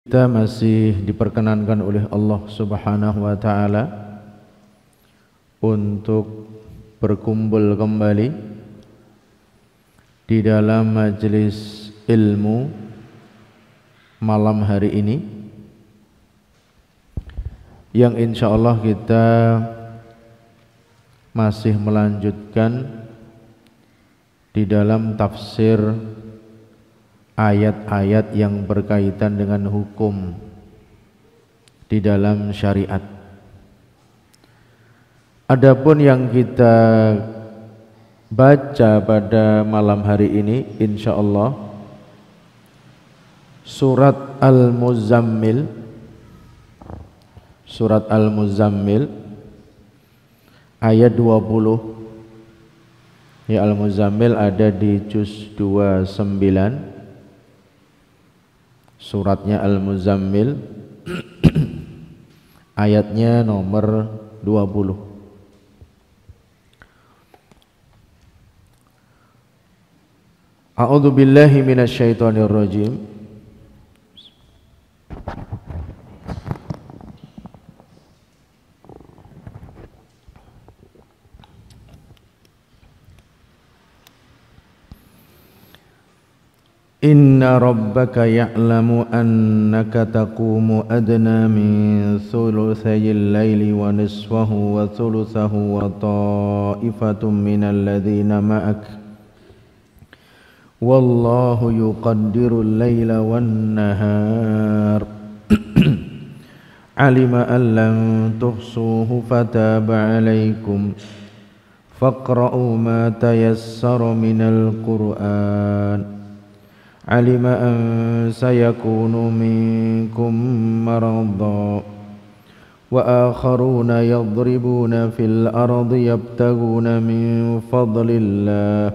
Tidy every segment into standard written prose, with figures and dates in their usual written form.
Kita masih diperkenankan oleh Allah Subhanahu wa taala untuk berkumpul kembali di dalam majelis ilmu malam hari ini, yang insya Allah kita masih melanjutkan di dalam tafsir ayat-ayat yang berkaitan dengan hukum di dalam syariat. Adapun yang kita baca pada malam hari ini insyaallah surat Al-Muzammil, surat Al-Muzammil ayat 20. Ya, Al-Muzammil ada di juz 29. Suratnya Al-Muzammil ayatnya nomor 20. A'udzu billahi minasyaitonir rajim. Inna rabbaka ya'lamu annaka taqumu adna min thuluthayil layli wa nisfahu wa thuluthahu wa ta'ifatun minal ladhina ma'ak wallahu yuqaddirul layla wan nahar alima an lan tuhsuhu fataba alaykum faqra'u ma tayassara minal qur'an علم أن سيكون منكم مرضى وآخرون يضربون في الأرض يبتغون من فضل الله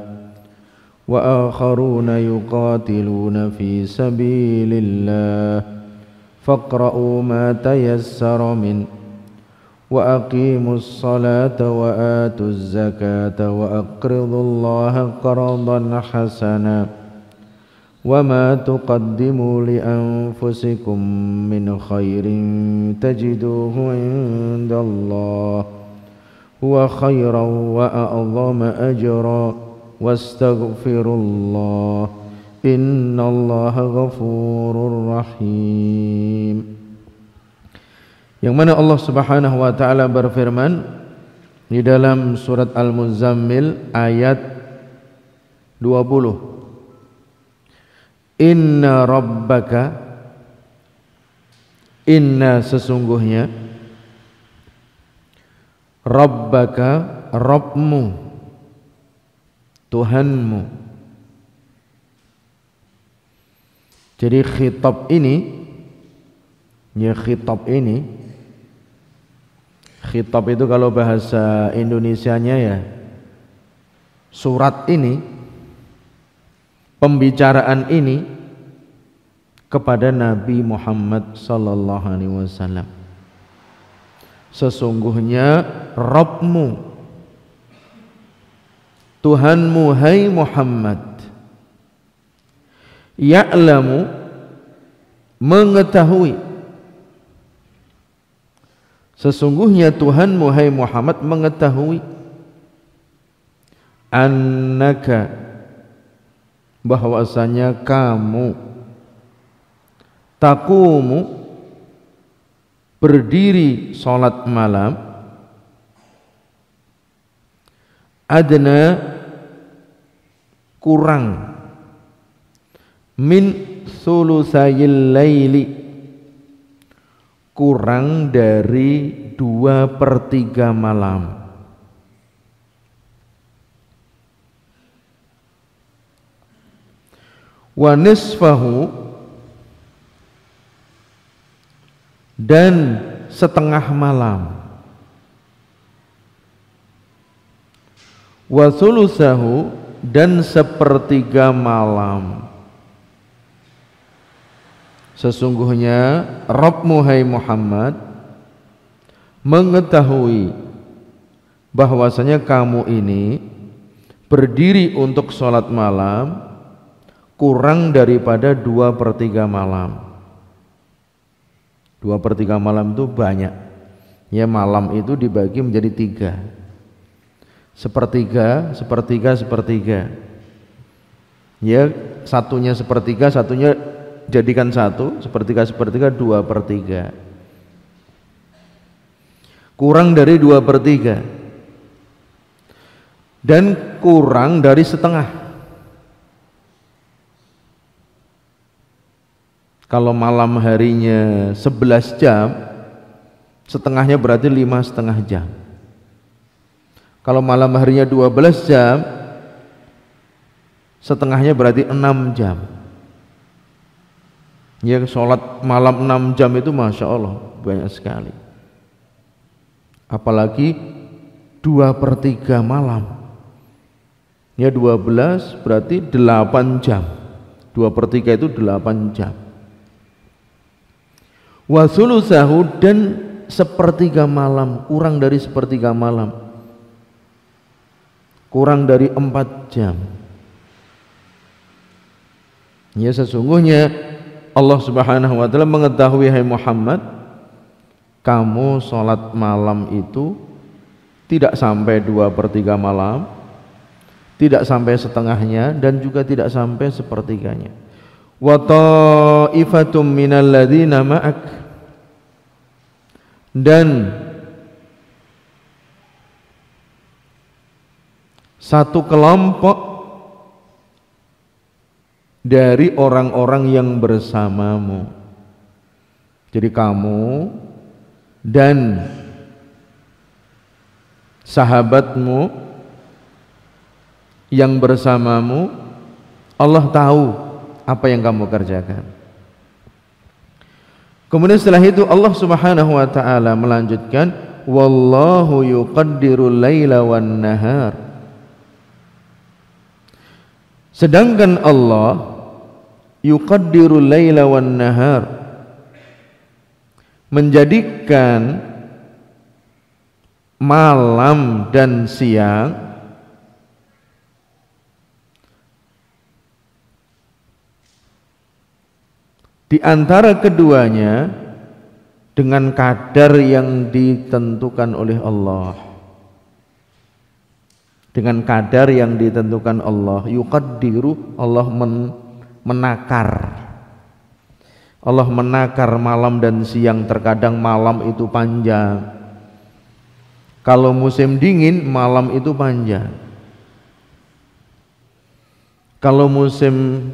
وآخرون يقاتلون في سبيل الله فاقرؤوا ما تيسر منه وأقيموا الصلاة وآتوا الزكاة وأقرضوا الله قرضا حسنا وما تقدموا لأنفسكم من خير تجدوه عند الله هو خيرا وأعظم أجرا واستغفروا الله إن الله غفور رحيم. Yang mana Allah Subhanahu wa taala berfirman di dalam surat Al-Muzammil ayat 20. Inna rabbaka, inna sesungguhnya, rabbaka Rabbmu, Tuhanmu. Jadi khitab ini, ya khitab ini, khitab itu kalau bahasa Indonesianya ya surat ini, pembicaraan ini kepada Nabi Muhammad sallallahu alaihi wasallam. Sesungguhnya Rabbmu, Tuhanmu hai Muhammad, ya'lamu mengetahui, sesungguhnya Tuhanmu hai Muhammad mengetahui, annaka bahwasanya kamu, taqumu berdiri salat malam, adna kurang, min thulutsayil laili kurang dari 2/3 malam, wa nisfahu dan setengah malam, wa thulutsahu dan 1/3 malam. Sesungguhnya Rabbmu hai Muhammad mengetahui bahwasanya kamu ini berdiri untuk sholat malam kurang daripada 2/3 malam. 2/3 malam itu banyak. Ya, malam itu dibagi menjadi 3. Sepertiga, sepertiga, sepertiga. Ya, satunya sepertiga, satunya jadikan 1, sepertiga, sepertiga, 2/3. Kurang dari 2/3 dan kurang dari setengah. Kalau malam harinya 11 jam, setengahnya berarti 5,5 jam. Kalau malam harinya 12 jam, setengahnya berarti 6 jam. Ya, sholat malam 6 jam itu Masya Allah banyak sekali. Apalagi 2/3 malam. Ya, 12 berarti 8 jam. 2/3 itu 8 jam. Wa thulutsahu, dan sepertiga malam, kurang dari sepertiga malam, kurang dari 4 jam. Ya, sesungguhnya Allah Subhanahu wa ta'ala mengetahui, hai Muhammad, kamu sholat malam itu tidak sampai 2/3 malam, tidak sampai setengahnya, dan juga tidak sampai sepertiganya. Wa ta'ifatum minal ladzina ma'ak, dan satu kelompok dari orang-orang yang bersamamu. Jadi kamu dan sahabatmu yang bersamamu, Allah tahu apa yang kamu kerjakan. Kemudian setelah itu Allah Subhanahu wa ta'ala melanjutkan, wallahu yuqaddirul laila wan nahar. Sedangkan Allah yuqaddirul laila wan nahar, menjadikan malam dan siang di antara keduanya dengan kadar yang ditentukan oleh Allah. Dengan kadar yang ditentukan Allah. Yuqaddiru, Allah menakar. Allah menakar malam dan siang. Terkadang malam itu panjang. Kalau musim dingin, malam itu panjang. Kalau musim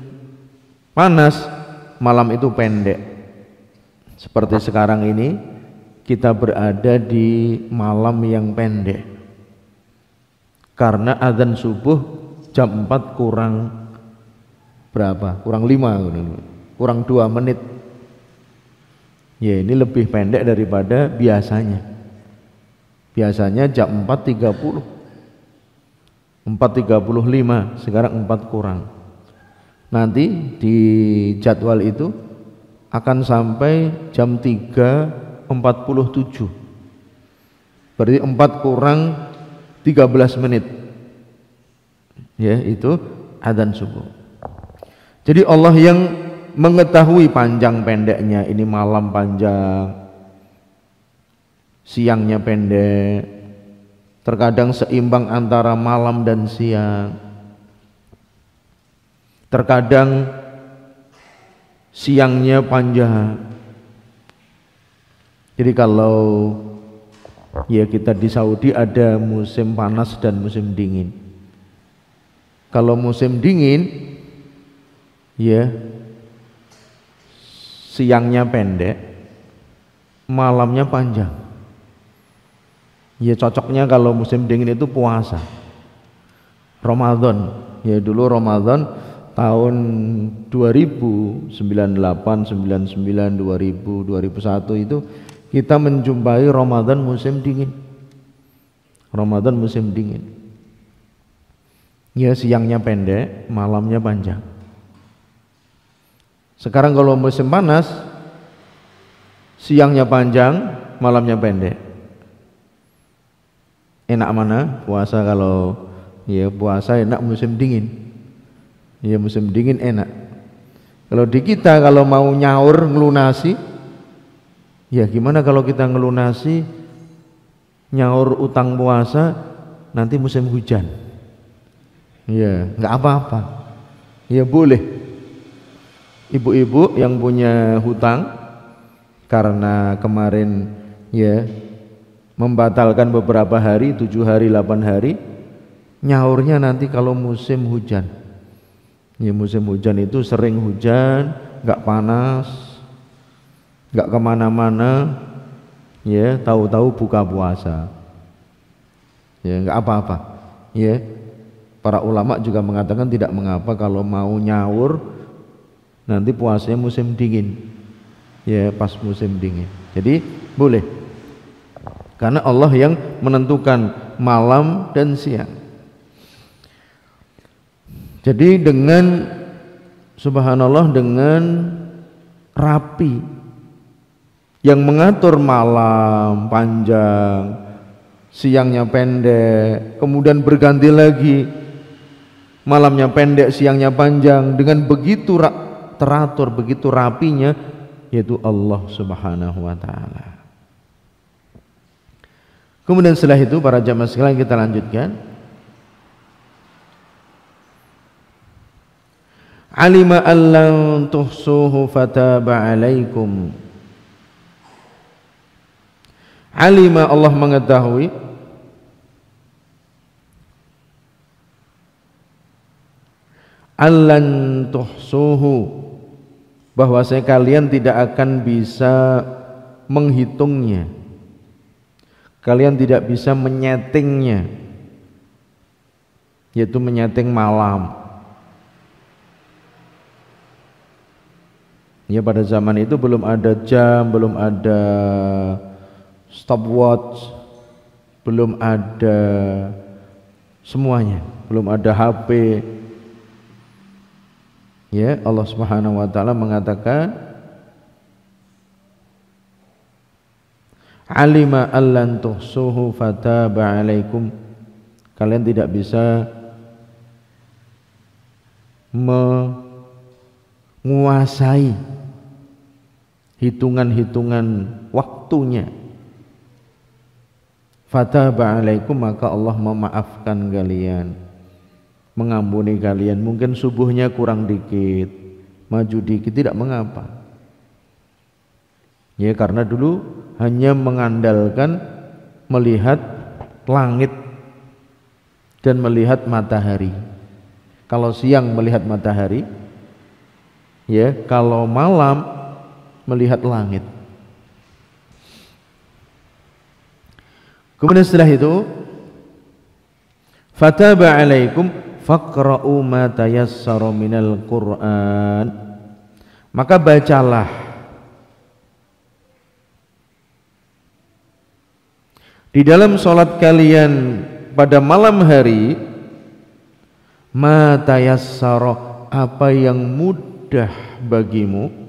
panas, malam itu pendek. Seperti sekarang ini kita berada di malam yang pendek, karena azan subuh jam 4 kurang berapa? Kurang 5, kurang 2 menit. Ya, ini lebih pendek daripada biasanya. Biasanya jam 4.30, 4.35, sekarang 4 kurang. Nanti di jadwal itu akan sampai jam 3.47, berarti 4 kurang 13 menit. Ya, itu adzan subuh. Jadi Allah yang mengetahui panjang pendeknya. Ini malam panjang, siangnya pendek. Terkadang seimbang antara malam dan siang. Terkadang siangnya panjang. Jadi kalau ya kita di Saudi ada musim panas dan musim dingin. Kalau musim dingin ya siangnya pendek, malamnya panjang. Ya cocoknya kalau musim dingin itu puasa Ramadan. Ya dulu Ramadan tahun 2000, 98, 99, 2000, 2001 itu kita menjumpai Ramadan musim dingin. Ramadan musim dingin. Ya siangnya pendek, malamnya panjang. Sekarang kalau musim panas, siangnya panjang, malamnya pendek. Enak mana puasa? Kalau ya puasa enak musim dingin. Ya musim dingin enak. Kalau di kita kalau mau nyaur ngelunasi Ya gimana kalau kita ngelunasi nyaur utang puasa nanti musim hujan? Ya nggak apa-apa, ya boleh. Ibu-ibu yang punya hutang karena kemarin ya membatalkan beberapa hari, 7 hari, 8 hari, nyaurnya nanti kalau musim hujan. Ya musim hujan itu sering hujan, nggak panas, nggak kemana-mana, ya tahu-tahu buka puasa. Ya nggak apa-apa. Ya para ulama juga mengatakan tidak mengapa kalau mau nyaur nanti puasanya musim dingin. Ya pas musim dingin. Jadi boleh. Karena Allah yang menentukan malam dan siang. Jadi dengan subhanallah, dengan rapi, yang mengatur malam panjang, siangnya pendek, kemudian berganti lagi malamnya pendek, siangnya panjang, dengan begitu teratur, begitu rapinya, yaitu Allah Subhanahu wa ta'ala. Kemudian setelah itu para jamaah sekalian kita lanjutkan. Alima allan tuhsuhu fataba alaikum. Alima, Allah mengetahui, allan tuhsuhu, bahwasanya kalian tidak akan bisa menghitungnya, kalian tidak bisa menyetingnya, yaitu menyeting malam. Ya pada zaman itu belum ada jam, belum ada stopwatch, belum ada semuanya, belum ada HP. Ya Allah Subhanahu wa ta'ala mengatakan alima allan tuhsuhu fataba alaikum, kalian tidak bisa menguasai hitungan-hitungan waktunya. Fataba alaikum, maka Allah memaafkan kalian, mengampuni kalian. Mungkin subuhnya kurang dikit, maju dikit, tidak mengapa. Ya karena dulu hanya mengandalkan melihat langit dan melihat matahari. Kalau siang melihat matahari, ya kalau malam melihat langit. Kemudian setelah itu fataba alaikum faqra'u ma tayassara minal Qur'an, maka bacalah di dalam salat kalian pada malam hari ma tayassara, apa yang mudah bagimu,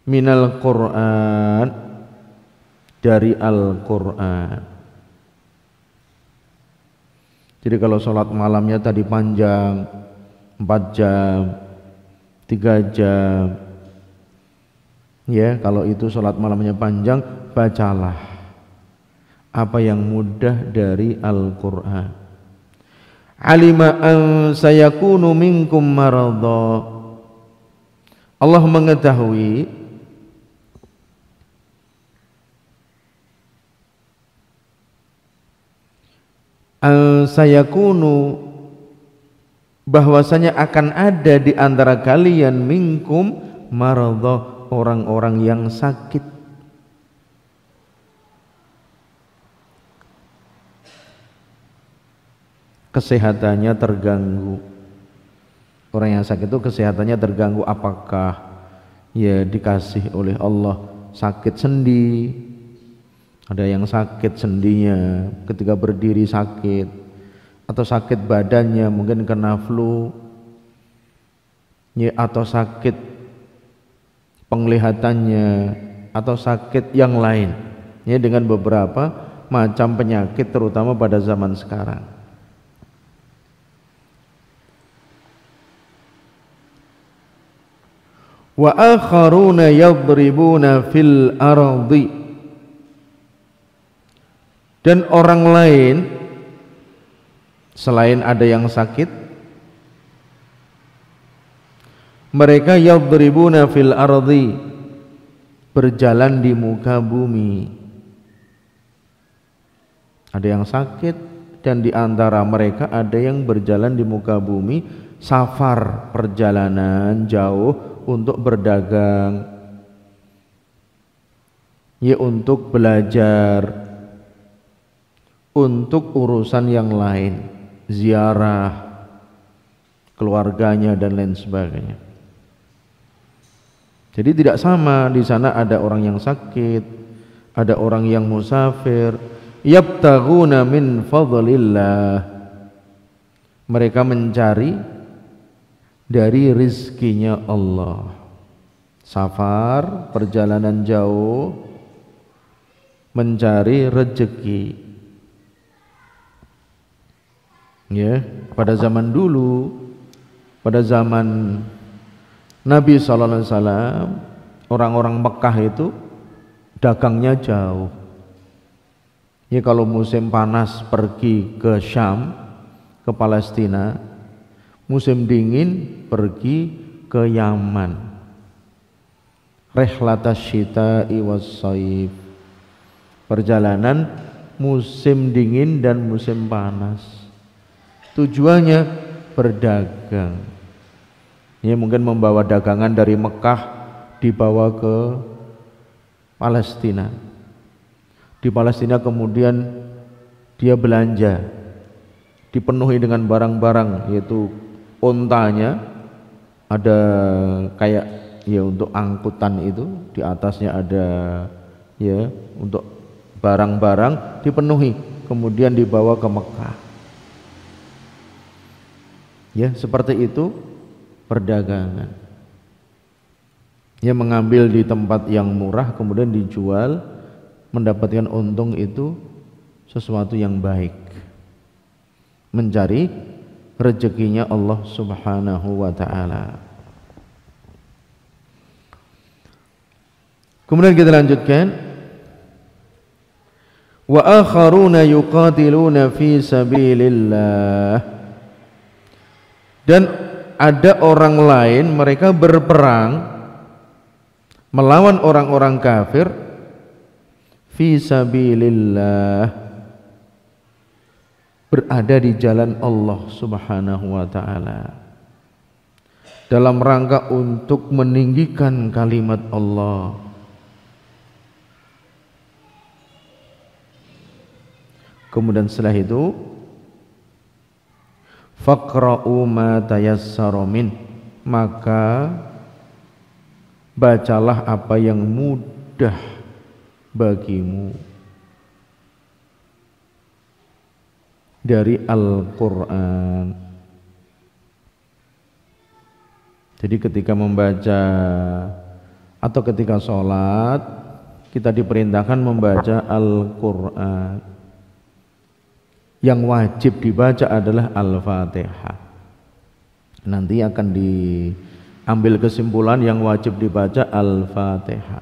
minal Qur'an, dari Al-Qur'an. Jadi kalau sholat malamnya tadi panjang 4 jam, 3 jam, ya kalau itu sholat malamnya panjang, bacalah apa yang mudah dari Al-Qur'an. Alima an sayakunu minkum maradha, Allah mengetahui sayakunu, bahwasanya akan ada di antara kalian minkum maradha, orang-orang yang sakit. Kesehatannya terganggu. Orang yang sakit itu kesehatannya terganggu, apakah ya dikasih oleh Allah sakit sendi. Ada yang sakit sendinya ketika berdiri sakit, atau sakit badannya mungkin kena flu, ya, atau sakit penglihatannya, atau sakit yang lain, ya, dengan beberapa macam penyakit terutama pada zaman sekarang. Wa akharuna yadribuna fil ardi, dan orang lain selain ada yang sakit, mereka yadribuna fil ardi, berjalan di muka bumi. Ada yang sakit dan di antara mereka ada yang berjalan di muka bumi, safar, perjalanan jauh untuk berdagang, ya untuk belajar, untuk urusan yang lain, ziarah keluarganya dan lain sebagainya. Jadi tidak sama, di sana ada orang yang sakit, ada orang yang musafir, yabtaghuna min fadlillah, mereka mencari dari rizkinya Allah. Safar, perjalanan jauh, mencari rezeki. Ya, pada zaman dulu, pada zaman Nabi SAW, orang-orang Mekah itu dagangnya jauh. Ya, kalau musim panas pergi ke Syam, ke Palestina, musim dingin pergi ke Yaman. Rihlatas syita'i was-shaif, perjalanan musim dingin dan musim panas. Tujuannya berdagang. Ya, mungkin membawa dagangan dari Mekah dibawa ke Palestina. Di Palestina kemudian dia belanja, dipenuhi dengan barang-barang, yaitu ontanya ada kayak ya untuk angkutan itu, di atasnya ada ya untuk barang-barang, dipenuhi kemudian dibawa ke Mekah. Ya, seperti itu perdagangan. Ya, mengambil di tempat yang murah kemudian dijual, mendapatkan untung, itu sesuatu yang baik. Mencari rezekinya Allah Subhanahu wa ta'ala. Kemudian kita lanjutkan, wa akharuna yuqatiluna fi sabilillah, dan ada orang lain mereka berperang melawan orang-orang kafir fi sabilillah, berada di jalan Allah Subhanahu wa ta'ala, dalam rangka untuk meninggikan kalimat Allah. Kemudian setelah itu, faqra'u ma tayassara min, maka bacalah apa yang mudah bagimu dari Al-Quran. Jadi ketika membaca atau ketika sholat, kita diperintahkan membaca Al-Quran. Yang wajib dibaca adalah Al-Fatihah. Nanti akan diambil kesimpulan yang wajib dibaca Al-Fatihah.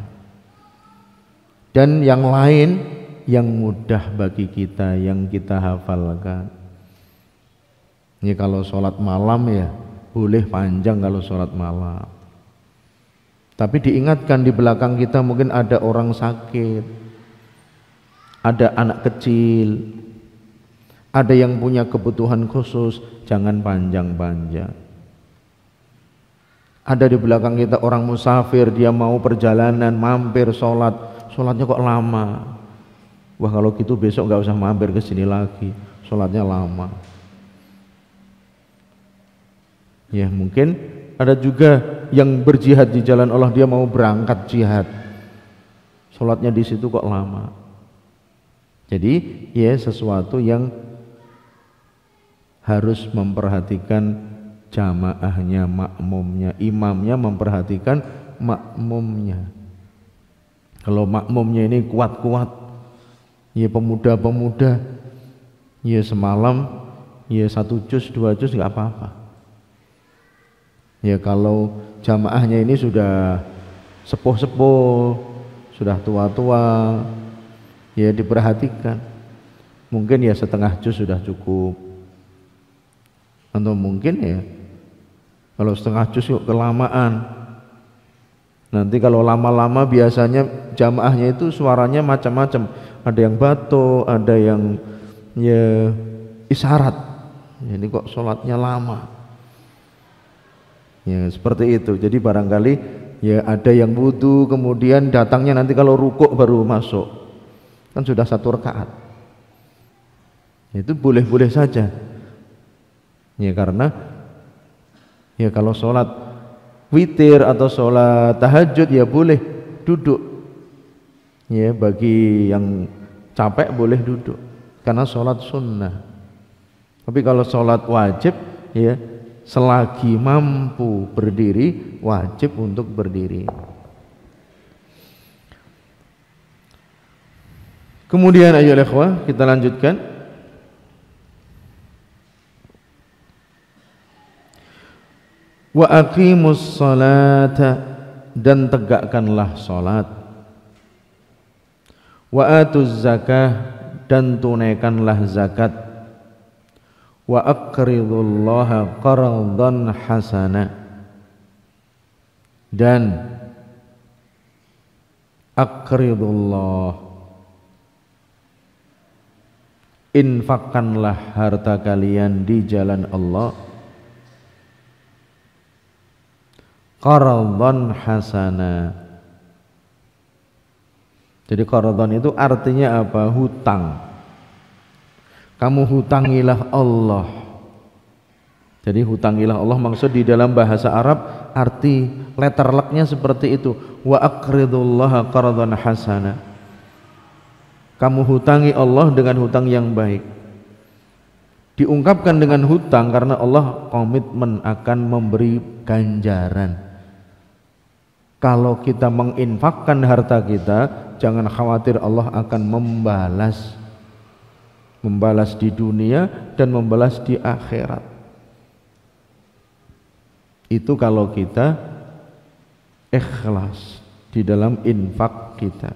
Dan yang lain yang mudah bagi kita, yang kita hafalkan. Ini kalau sholat malam ya boleh panjang kalau sholat malam. Tapi diingatkan di belakang kita mungkin ada orang sakit, ada anak kecil, ada yang punya kebutuhan khusus, jangan panjang-panjang. Ada di belakang kita orang musafir, dia mau perjalanan, mampir sholat, sholatnya kok lama. Wah, kalau gitu besok nggak usah mampir ke sini lagi, sholatnya lama. Ya, mungkin ada juga yang berjihad di jalan Allah, dia mau berangkat jihad, sholatnya di situ kok lama. Jadi ya sesuatu yang harus memperhatikan jamaahnya, makmumnya, imamnya memperhatikan makmumnya. Kalau makmumnya ini kuat-kuat, ya pemuda-pemuda, ya semalam ya 1 juz 2 juz nggak apa-apa. Ya kalau jamaahnya ini sudah sepuh-sepuh, sudah tua-tua, ya diperhatikan. Mungkin ya setengah juz sudah cukup. Atau mungkin ya kalau setengah juz kok kelamaan. Nanti kalau lama-lama biasanya jamaahnya itu suaranya macam-macam. Ada yang batuk, ada yang ya isyarat. Ini kok sholatnya lama. Ya seperti itu. Jadi barangkali ya ada yang wudu kemudian datangnya nanti kalau rukuk baru masuk. Kan sudah 1 rakaat. Itu boleh-boleh saja. Ya karena ya kalau sholat witir atau sholat tahajud ya boleh duduk. Ya bagi yang capek boleh duduk karena sholat sunnah. Tapi kalau sholat wajib ya selagi mampu berdiri wajib untuk berdiri. Kemudian ayo ikhwah kita lanjutkan. Wa aqimus salata, dan tegakkanlah salat. Wa atuz zakah, dan tunaikanlah zakat. Wa aqridullaha qardan hasana, dan aqridullah, infakkanlah harta kalian di jalan Allah, qardan hasana. Jadi qardan itu artinya apa? Hutang. Kamu hutangilah Allah. Jadi hutangilah Allah maksud di dalam bahasa Arab arti letter luck-nya seperti itu. Wa aqridullaha qardan hasana. Kamu hutangi Allah dengan hutang yang baik. Diungkapkan dengan hutang karena Allah komitmen akan memberi ganjaran. Kalau kita menginfakkan harta kita, jangan khawatir Allah akan membalas di dunia dan membalas di akhirat. Itu kalau kita ikhlas di dalam infak kita.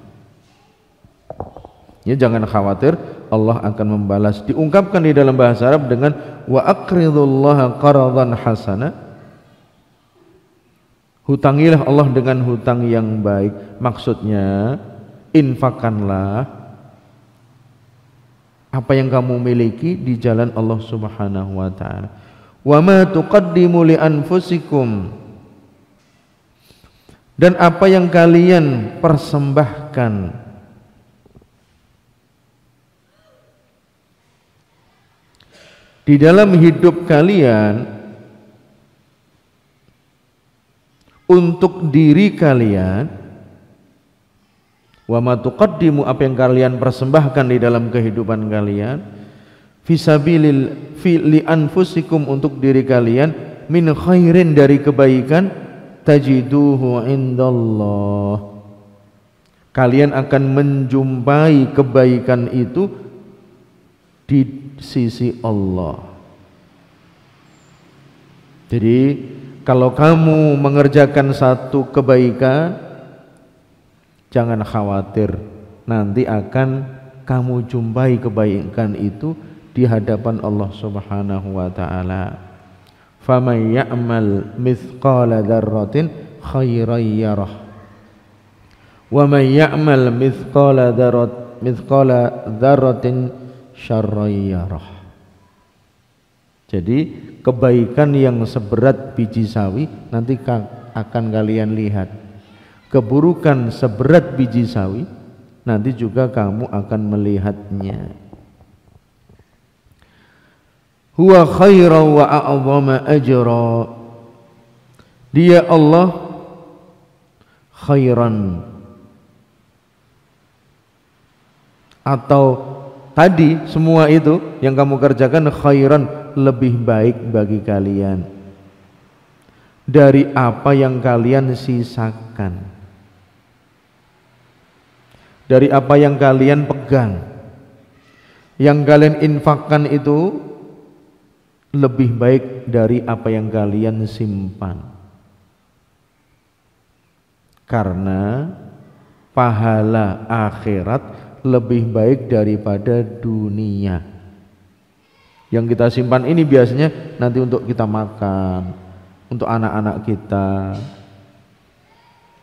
Ya jangan khawatir Allah akan membalas. Diungkapkan di dalam bahasa Arab dengan wa aqridullaha qardan hasana. Hutangilah Allah dengan hutang yang baik. Maksudnya infakkanlah apa yang kamu miliki di jalan Allah Subhanahu wa taala. Wa ma tuqaddimu li anfusikum, dan apa yang kalian persembahkan di dalam hidup kalian untuk diri kalian. Wa ma tuqaddimu, apa yang kalian persembahkan di dalam kehidupan kalian, fisabilil li anfusikum, untuk diri kalian, min khairin, dari kebaikan, tajiduhu indallah, kalian akan menjumpai kebaikan itu di sisi Allah. Jadi kalau kamu mengerjakan satu kebaikan, jangan khawatir, nanti akan kamu jumpai kebaikan itu di hadapan Allah Subhanahu wa taala. Faman ya'mal mithqala dzarratin khairan yarah, wa man ya'mal mithqala dzarratin syarran yarah. Jadi kebaikan yang seberat biji sawi nanti akan kalian lihat. Keburukan seberat biji sawi nanti juga kamu akan melihatnya. Huwa khairan wa a'zama ajra, dia Allah khairan, atau tadi semua itu yang kamu kerjakan khairan, lebih baik bagi kalian dari apa yang kalian sisakan, dari apa yang kalian pegang. Yang kalian infakkan itu lebih baik dari apa yang kalian simpan. Karena pahala akhirat lebih baik daripada dunia. Yang kita simpan ini biasanya nanti untuk kita makan, untuk anak-anak kita,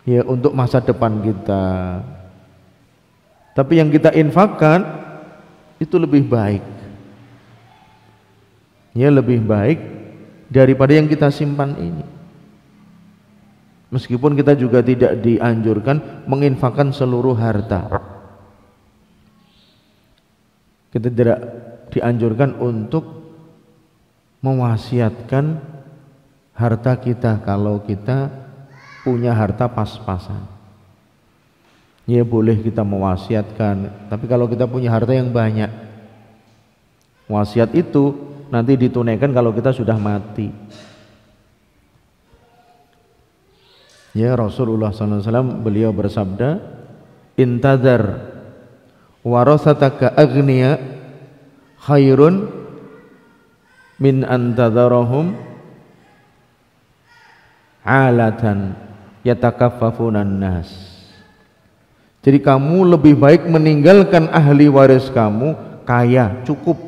ya untuk masa depan kita. Tapi yang kita infakkan itu lebih baik, ya lebih baik daripada yang kita simpan ini. Meskipun kita juga tidak dianjurkan menginfakkan seluruh harta, kita tidak dianjurkan untuk mewasiatkan harta kita kalau kita punya harta pas-pasan. Ya boleh kita mewasiatkan, tapi kalau kita punya harta yang banyak, wasiat itu nanti ditunaikan kalau kita sudah mati. Ya Rasulullah SAW beliau bersabda, intadar warasataka agniya khairun min antadarahum alatan yatakaffafunan nas. Jadi kamu lebih baik meninggalkan ahli waris kamu kaya, cukup,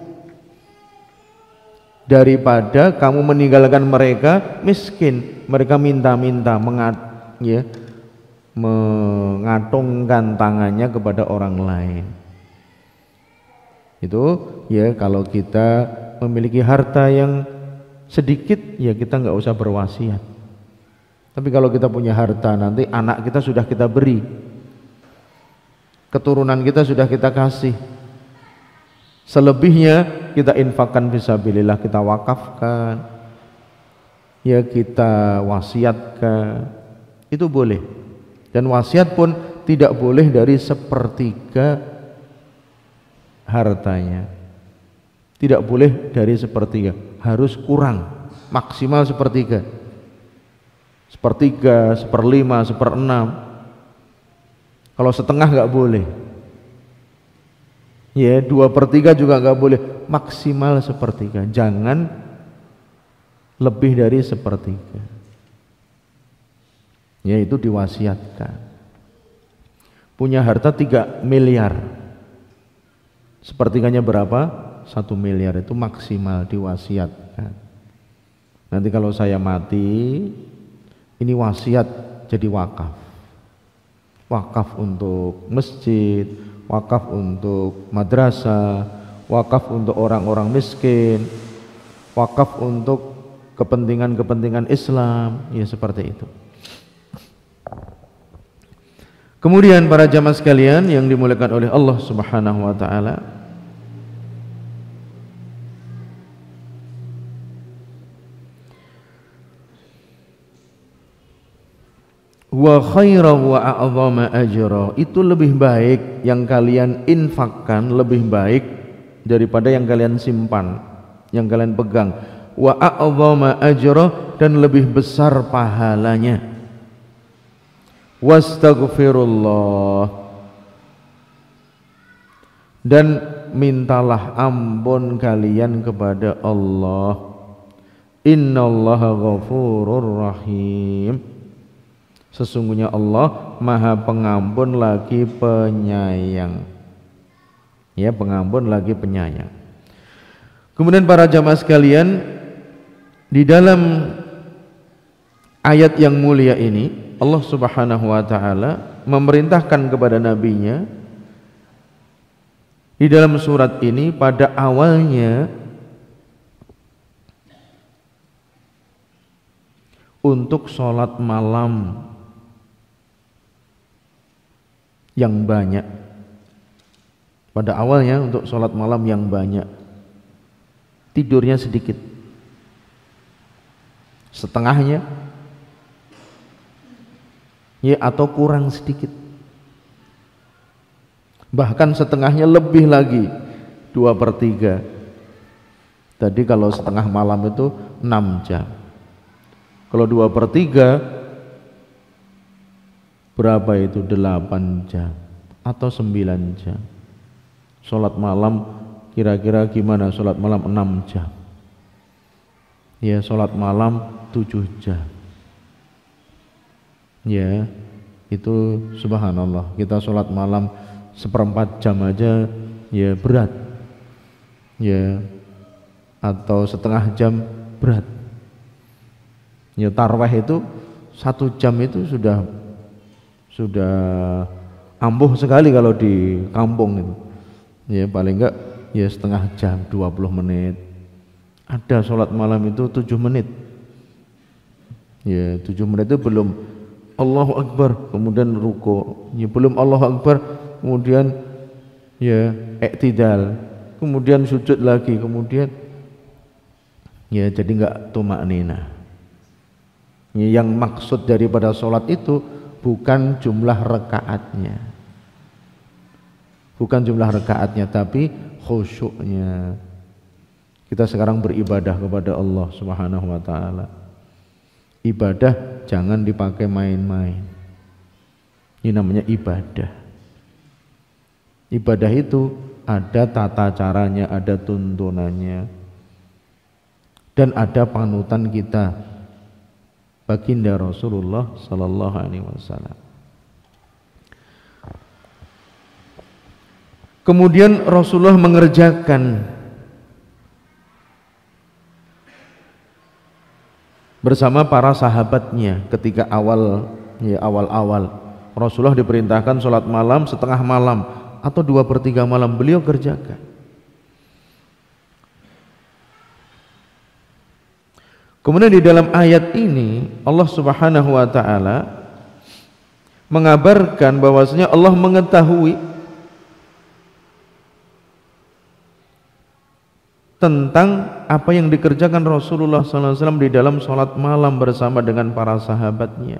daripada kamu meninggalkan mereka miskin, mereka minta-minta, mengatungkan tangannya kepada orang lain. Itu ya kalau kita memiliki harta yang sedikit, ya kita nggak usah berwasiat. Tapi kalau kita punya harta, nanti anak kita sudah kita beri, keturunan kita sudah kita kasih, selebihnya kita infakkan fisabilillah, kita wakafkan, ya kita wasiatkan, itu boleh. Dan wasiat pun tidak boleh dari sepertiga hartanya, tidak boleh dari sepertiga, harus kurang, maksimal sepertiga, sepertiga, seperlima, seperenam. Kalau setengah nggak boleh, ya 2/3 juga nggak boleh, maksimal sepertiga, jangan lebih dari sepertiga. Ya itu diwasiatkan. Punya harta 3 miliar, sepertiganya berapa? 1 miliar, itu maksimal diwasiatkan. Nanti kalau saya mati, ini wasiat jadi wakaf. Wakaf untuk masjid, wakaf untuk madrasah, wakaf untuk orang-orang miskin, wakaf untuk kepentingan-kepentingan Islam, ya seperti itu. Kemudian para jamaah sekalian yang dimuliakan oleh Allah Subhanahu wa taala, wa khairan wa a'zama ajra, itu lebih baik yang kalian infakkan, lebih baik daripada yang kalian simpan, yang kalian pegang. Wa a'zama ajra, dan lebih besar pahalanya. Wastaghfirullah, dan mintalah ampun kalian kepada Allah. Innallaha ghafurur rahim, sesungguhnya Allah Maha Pengampun lagi penyayang. Ya, pengampun lagi penyayang. Kemudian para jamaah sekalian, di dalam ayat yang mulia ini Allah Subhanahu wa taala memerintahkan kepada nabinya di dalam surat ini pada awalnya untuk sholat malam yang banyak. Pada awalnya untuk sholat malam yang banyak, tidurnya sedikit, setengahnya ya atau kurang sedikit, bahkan setengahnya lebih lagi, 2/3. Tadi kalau setengah malam itu 6 jam, kalau 2/3 berapa itu? 8 jam atau 9 jam. Sholat malam kira-kira gimana? Sholat malam 6 jam, ya sholat malam 7 jam. Ya, Itu subhanallah, kita sholat malam seperempat jam aja ya berat ya, atau setengah jam berat ya. Tarawih itu 1 jam itu sudah ampuh sekali kalau di kampung itu ya, paling enggak ya setengah jam, 20 menit. Ada sholat malam itu 7 menit ya, 7 menit itu belum Allahu Akbar kemudian ruku ya, belum Allahu Akbar kemudian ya iktidal, kemudian sujud lagi, kemudian ya jadi enggak tumakninah ya. Yang maksud daripada sholat itu bukan jumlah rakaatnya, bukan jumlah rakaatnya, tapi khusyuknya. Kita sekarang beribadah kepada Allah Subhanahu wa taala. Ibadah jangan dipakai main-main. Ini namanya ibadah. Ibadah itu ada tata caranya, ada tuntunannya, dan ada panutan kita, baginda Rasulullah sallallahu alaihi wasallam. Kemudian Rasulullah mengerjakan bersama para sahabatnya ketika awal Rasulullah diperintahkan sholat malam setengah malam atau 2/3 malam, beliau kerjakan. Kemudian di dalam ayat ini Allah Subhanahu wa taala mengabarkan bahwasanya Allah mengetahui tentang apa yang dikerjakan Rasulullah SAW di dalam sholat malam bersama dengan para sahabatnya.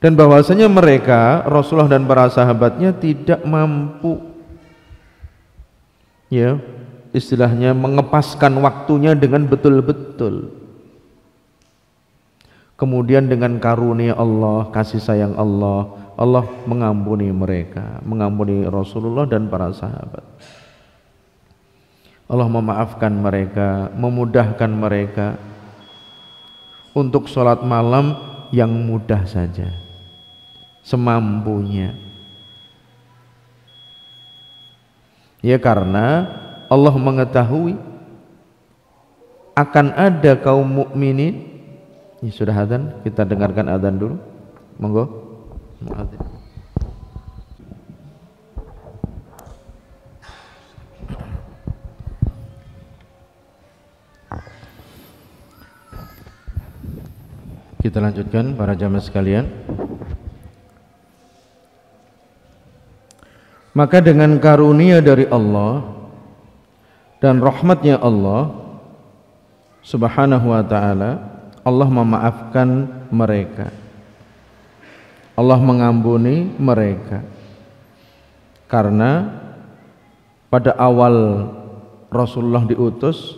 Dan bahwasanya mereka, Rasulullah dan para sahabatnya tidak mampu ya, istilahnya mengepaskan waktunya dengan betul-betul. Kemudian dengan karunia Allah, kasih sayang Allah, Allah mengampuni mereka, mengampuni Rasulullah dan para sahabat. Allah memaafkan mereka, memudahkan mereka untuk sholat malam yang mudah saja, semampunya. Ya, karena Allah mengetahui akan ada kaum mukminin. Ini sudah adzan, kita dengarkan adzan dulu. Monggo. Muadzin. Kita lanjutkan para jamaah sekalian. Maka dengan karunia dari Allah dan rahmatnya Allah Subhanahu wa ta'ala, Allah memaafkan mereka, Allah mengampuni mereka. Karena pada awal Rasulullah diutus,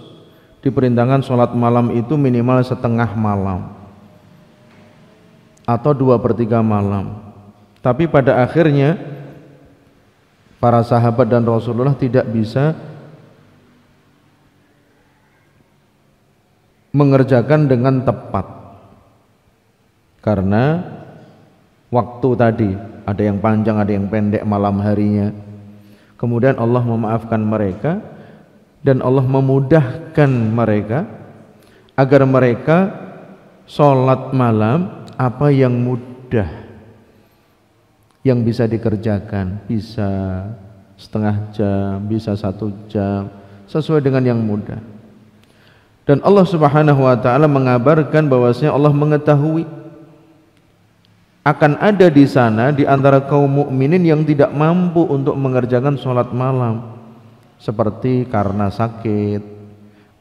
diperintahkan sholat malam itu minimal setengah malam atau 2/3 malam. Tapi pada akhirnya para sahabat dan Rasulullah tidak bisa mengerjakan dengan tepat karena waktu tadi ada yang panjang, ada yang pendek malam harinya. Kemudian Allah memaafkan mereka dan Allah memudahkan mereka agar mereka sholat malam apa yang mudah, yang bisa dikerjakan, bisa setengah jam, bisa 1 jam, sesuai dengan yang mudah. Dan Allah Subhanahu wa ta'ala mengabarkan bahwasanya Allah mengetahui akan ada di sana di antara kaum mukminin yang tidak mampu untuk mengerjakan sholat malam, seperti karena sakit,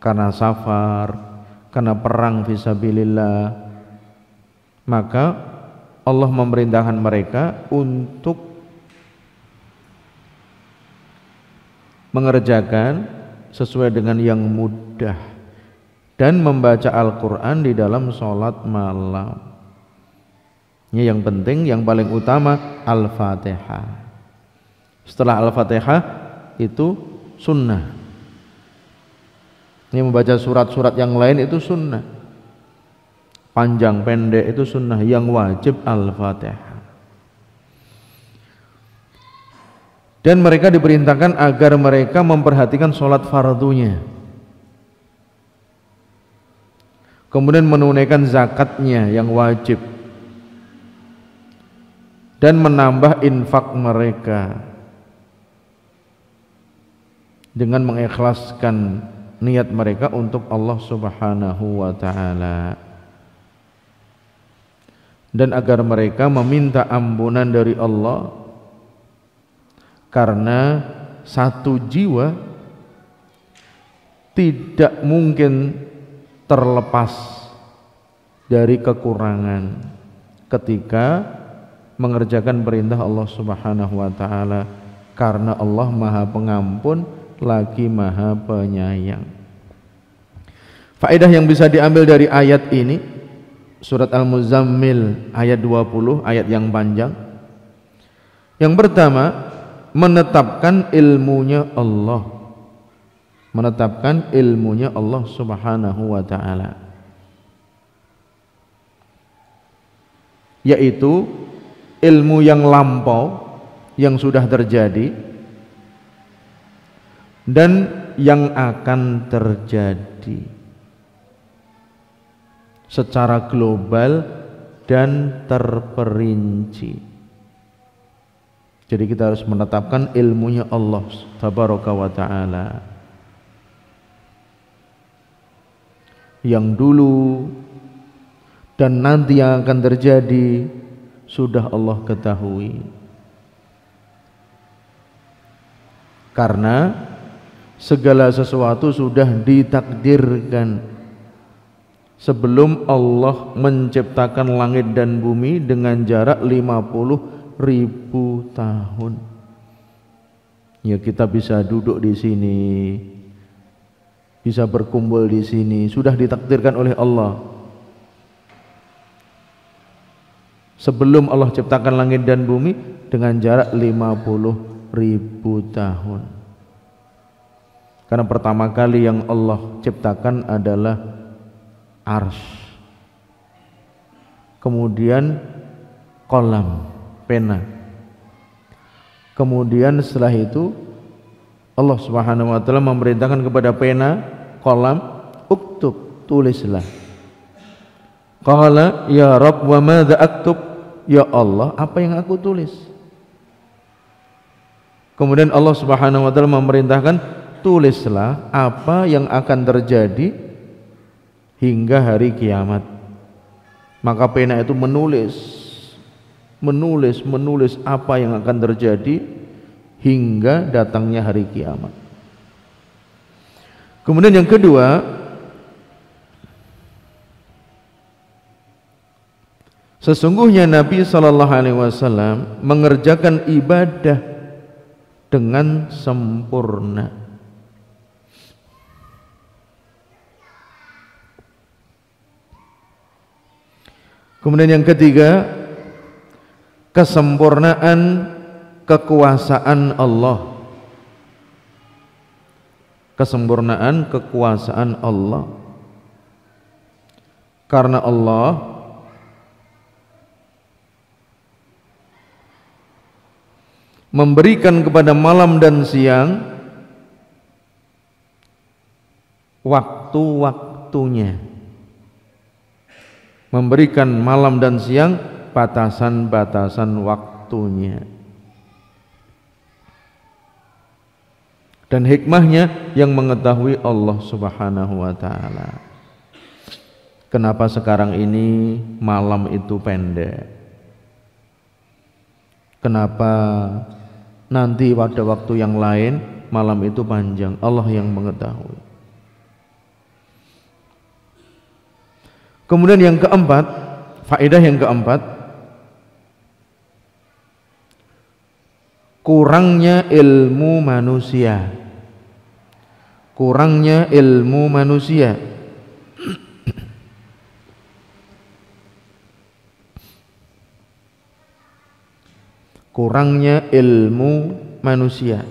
karena safar, karena perang fisabilillah. Maka Allah memerintahkan mereka untuk mengerjakan sesuai dengan yang mudah dan membaca Al-Quran di dalam sholat malam. Ini yang penting, yang paling utama Al-Fatihah. Setelah Al-Fatihah itu sunnah. Ini membaca surat-surat yang lain itu sunnah. Panjang pendek itu sunnah, yang wajib Al-Fatihah. Dan mereka diperintahkan agar mereka memperhatikan sholat fardunya, kemudian menunaikan zakatnya yang wajib, dan menambah infak mereka dengan mengikhlaskan niat mereka untuk Allah Subhanahu wa ta'ala, dan agar mereka meminta ampunan dari Allah, karena satu jiwa tidak mungkin terlepas dari kekurangan ketika mengerjakan perintah Allah Subhanahu wa ta'ala, karena Allah Maha Pengampun lagi Maha Penyayang. Faedah yang bisa diambil dari ayat ini, surat Al-Muzammil ayat 20, ayat yang panjang. Yang pertama, menetapkan ilmunya Allah, menetapkan ilmunya Allah Subhanahu wa ta'ala, yaitu ilmu yang lampau yang sudah terjadi dan yang akan terjadi secara global dan terperinci. Jadi kita harus menetapkan ilmunya Allah Tabaraka wa ta'ala, yang dulu dan nanti yang akan terjadi sudah Allah ketahui. Karena segala sesuatu sudah ditakdirkan sebelum Allah menciptakan langit dan bumi dengan jarak 50.000 tahun. Ya, kita bisa duduk di sini, bisa berkumpul di sini, sudah ditakdirkan oleh Allah sebelum Allah ciptakan langit dan bumi dengan jarak 50.000 tahun. Karena pertama kali yang Allah ciptakan adalah arsy, kemudian qalam, pena, kemudian setelah itu Allah Subhanahu wa ta'ala memerintahkan kepada pena, qalam, uktub, tulislah. Qala ya Rabb wa madza aktub, ya Allah, apa yang aku tulis? Kemudian Allah Subhanahu wa ta'ala memerintahkan, tulislah apa yang akan terjadi hingga hari kiamat. Maka pena itu menulis apa yang akan terjadi hingga datangnya hari kiamat. Kemudian yang kedua, sesungguhnya Nabi SAW mengerjakan ibadah dengan sempurna. Kemudian yang ketiga, kesempurnaan kekuasaan Allah. Kesempurnaan kekuasaan Allah, karena Allah memberikan kepada malam dan siang waktu-waktunya, memberikan malam dan siang batasan-batasan waktunya. Dan hikmahnya yang mengetahui Allah Subhanahu wa ta'ala. Kenapa sekarang ini malam itu pendek? Kenapa nanti pada waktu yang lain malam itu panjang? Allah yang mengetahui. Kemudian yang keempat, faedah yang keempat, kurangnya ilmu manusia. Kurangnya ilmu manusia. Kurangnya ilmu manusia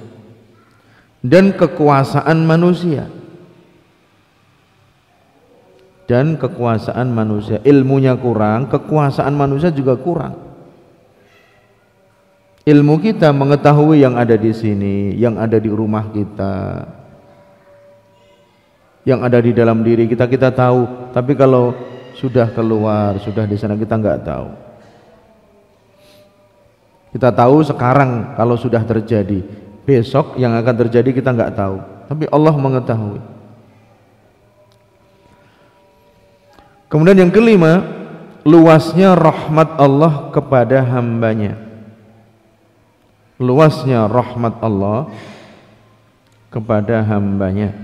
dan kekuasaan manusia. Dan kekuasaan manusia, ilmunya kurang, kekuasaan manusia juga kurang. Ilmu kita mengetahui yang ada di sini, yang ada di rumah kita, yang ada di dalam diri kita, kita tahu. Tapi kalau sudah keluar, sudah di sana, kita nggak tahu. Kita tahu sekarang kalau sudah terjadi, besok yang akan terjadi kita nggak tahu. Tapi Allah mengetahui. Kemudian yang kelima, luasnya rahmat Allah kepada hambanya. Luasnya rahmat Allah kepada hambanya.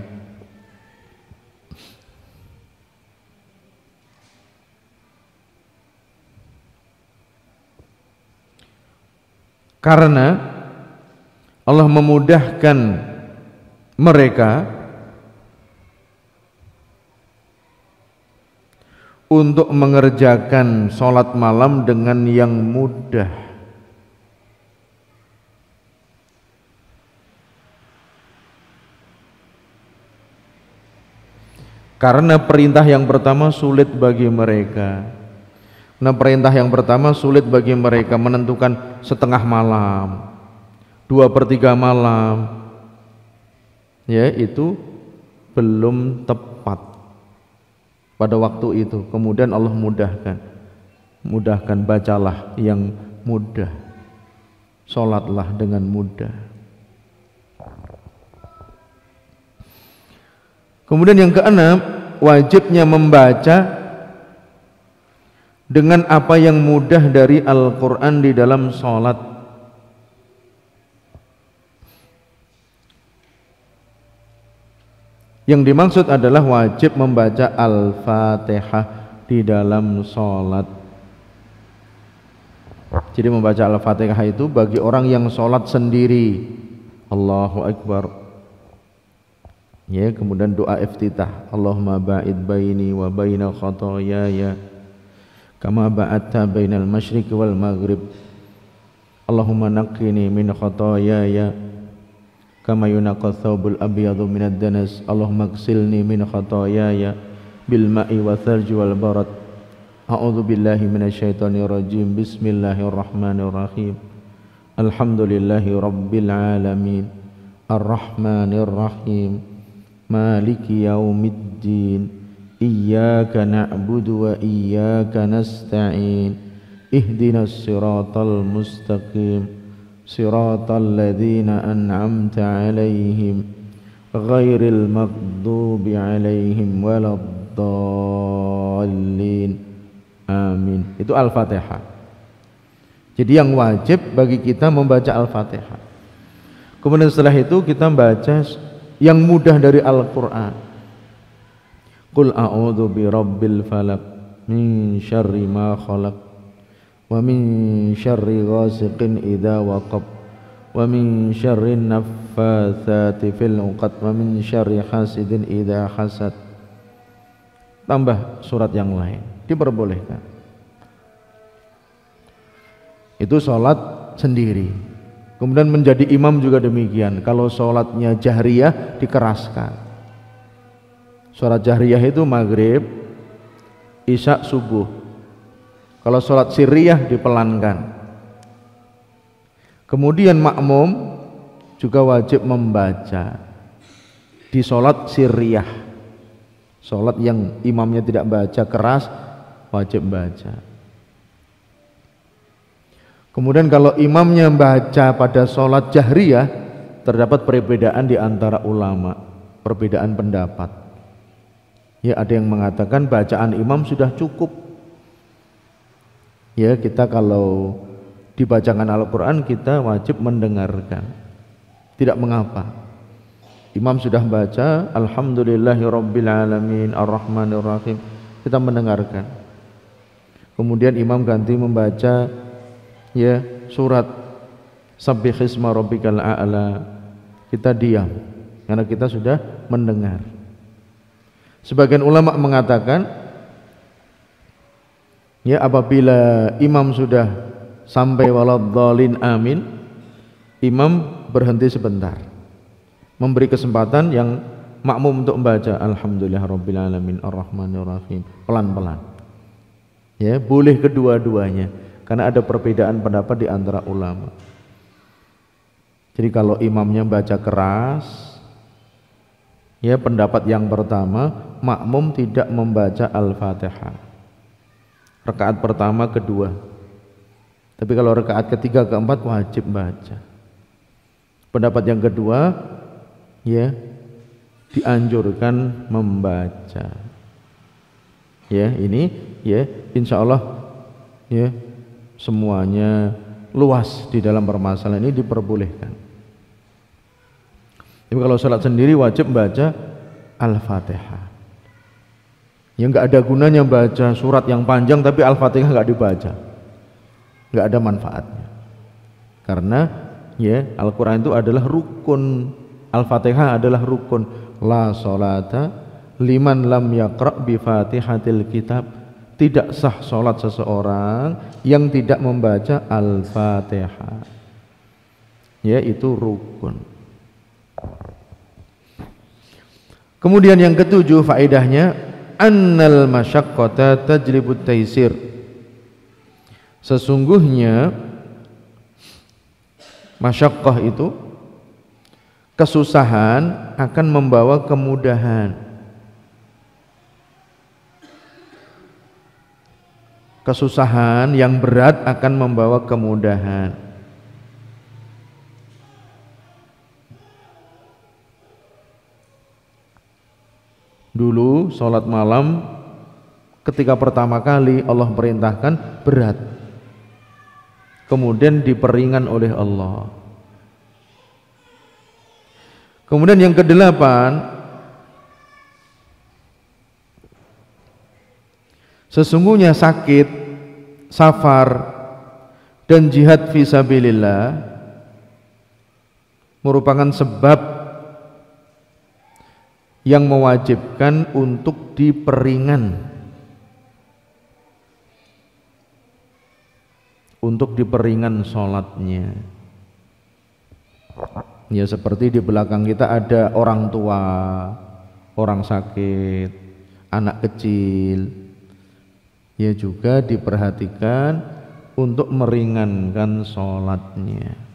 Karena Allah memudahkan mereka untuk mengerjakan sholat malam dengan yang mudah. Karena perintah yang pertama sulit bagi mereka. Nah, perintah yang pertama sulit bagi mereka menentukan setengah malam, 2/3 malam. Ya, itu belum tepat pada waktu itu. Kemudian Allah mudahkan, bacalah yang mudah, sholatlah dengan mudah. Kemudian yang keenam, wajibnya membaca dengan apa yang mudah dari Al-Quran di dalam sholat. Yang dimaksud adalah wajib membaca Al-Fatihah di dalam sholat. Jadi membaca Al-Fatihah itu bagi orang yang sholat sendiri. Allahu Akbar. Ya, kemudian doa iftitah. Allahumma ba'id baini wa baina khotoyaya kama ba'adta bainal masyriqi wal maghrib. Allahumma naqqini min khotoyaya kama yunaqqa thawbul abyadu minad danas. Allahumma ighsilni min khotoyaya bil ma'i wa thalji wal barad. A'udzu billahi minasyaitonir rajim. Bismillahirrahmanirrahim. Alhamdulillahi rabbil alamin. Ar-Rahmanir Rahim. Maliki yaumiddin. Iyyaka na'budu wa iyyaka nasta'in. Ihdinas siratal mustaqim. Siratal ladzina an'amta 'alaihim ghairil maghdubi 'alaihim waladdallin. Amin. Itu Al-Fatihah. Jadi yang wajib bagi kita membaca Al-Fatihah. Kemudian setelah itu kita baca yang mudah dari Al-Quran. Qul a'udzu birabbil falaq min syarri ma khalaq wa min syarri ghasiqin idza waqab wa min syarri naffatsati fil 'uqad wa min syarri hasidin idza hasad. Tambah surat yang lain, diperbolehkan. Itu sholat sendiri. Kemudian menjadi imam juga demikian. Kalau sholatnya jahriyah dikeraskan. Sholat jahriyah itu maghrib, isya, subuh. Kalau sholat sirriyah dipelankan. Kemudian makmum juga wajib membaca di sholat sirriyah. Sholat yang imamnya tidak baca keras, wajib baca. Kemudian kalau imamnya baca pada sholat jahriyah, terdapat perbedaan di antara ulama, perbedaan pendapat. Ya, ada yang mengatakan bacaan imam sudah cukup. Ya, kita kalau dibacakan Al-Quran kita wajib mendengarkan, tidak mengapa. Imam sudah baca Alhamdulillahirabbil alamin Ar-Rahmanir Rahim, kita mendengarkan. Kemudian imam ganti membaca ya surat Sabbihisma rabbikal a'la, kita diam karena kita sudah mendengar. Sebagian ulama mengatakan ya apabila imam sudah sampai waladdallin amin, imam berhenti sebentar, memberi kesempatan yang makmum untuk membaca Alhamdulillahirabbil alamin arrahmanir rahim pelan-pelan. Ya, boleh kedua-duanya karena ada perbedaan pendapat di antara ulama. Jadi kalau imamnya baca keras, ya pendapat yang pertama, makmum tidak membaca Al-Fatihah rakaat pertama kedua, tapi kalau rakaat ketiga keempat wajib baca. Pendapat yang kedua, ya dianjurkan membaca. Ya, ini ya insya Allah ya semuanya luas di dalam permasalahan ini diperbolehkan. Tapi kalau sholat sendiri wajib membaca Al-Fatihah. Ya nggak ada gunanya baca surat yang panjang tapi Al-Fatihah nggak dibaca, nggak ada manfaatnya. Karena ya Al-Quran itu adalah rukun, Al-Fatihah adalah rukun. La sholata liman lam yaqra' bi fatihatil kitab. Tidak sah sholat seseorang yang tidak membaca Al-Fatihah. Ya itu rukun. Kemudian yang ketujuh faedahnya, annal masyaqqata tajlibut taisir. Sesungguhnya masyaqqah itu kesusahan akan membawa kemudahan. Kesusahan yang berat akan membawa kemudahan. Dulu sholat malam ketika pertama kali Allah perintahkan berat, kemudian diperingan oleh Allah. Kemudian yang kedelapan, sesungguhnya sakit, safar, dan jihad fisabilillah merupakan sebab yang mewajibkan untuk diperingan, untuk diperingan sholatnya. Ya seperti di belakang kita ada orang tua, orang sakit, anak kecil, ya juga diperhatikan untuk meringankan sholatnya.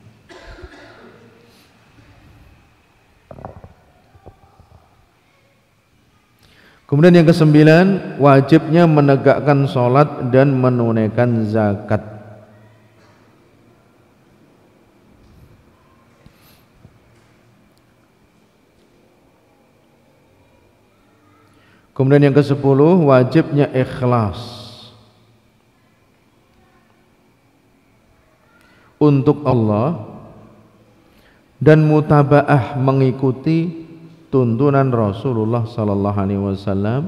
Kemudian yang kesembilan, wajibnya menegakkan sholat dan menunaikan zakat. Kemudian yang kesepuluh, wajibnya ikhlas untuk Allah dan mutabaah mengikuti tuntunan Rasulullah sallallahu alaihi wasallam